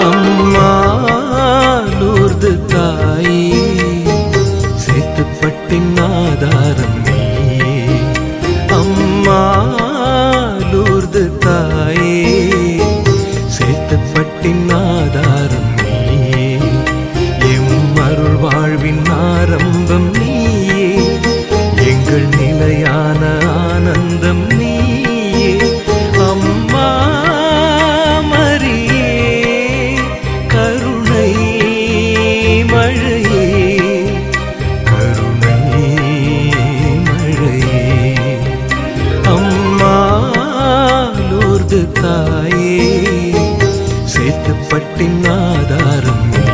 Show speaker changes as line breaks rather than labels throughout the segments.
அம்மா லூர்து தாயே, சேத்துப்பட்டின் ஆதாரம் நீயே. அம்மா லூர்து தாயே, சேத்துப்பட்டின் ஆதாரம் நீயே. எம் அருள் வாழ்வின் ஆரம்பம் நீயே, எங்கள் நிலையான ஆனந்தம் நீயே. அம்மா மரியே, கருணை மழையே, கருணை மழையே. அம்மா லூர்து தாயே, சேத்துப்பட்டின் ஆதாரம் நீயே.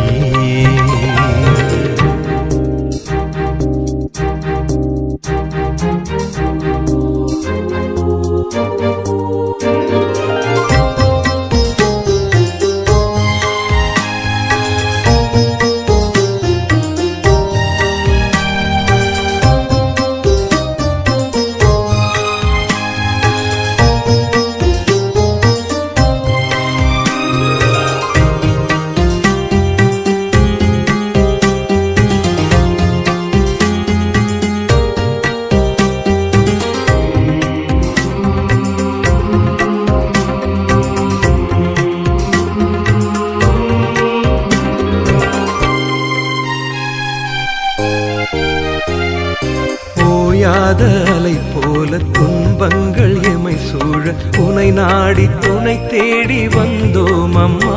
ஓயாத அலை போல துன்பங்கள் எமை சூழ உனை நாடி துணை தேடி வந்தோம் அம்மா.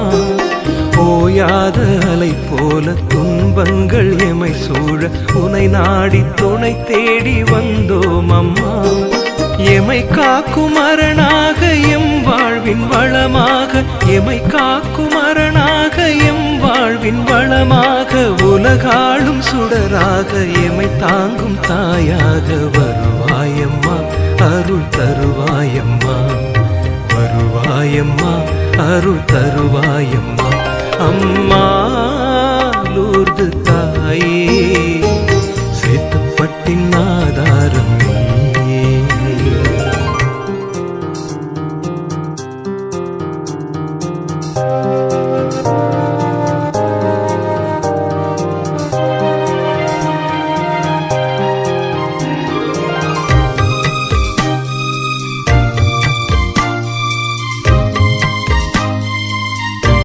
ஓயாத அலை போல துன்பங்கள் எமை சூழ உனை நாடி துணை தேடி வந்தோம் அம்மா. எமை காக்கும் அரணாக எம் வாழ்வின் வளமாக, எமை காக்கும் அரணாக எம் வாழ்வின் வளமாக, உலகாளும் சுடராக எமை தாங்கும் தாயாக வருவாயம்மா, அருள் தருவாயம்மா, வருவாயம்மா, அருள் தருவாயம்மா. அம்மா லூர்து தாயே, சேத்துப்பட்டின்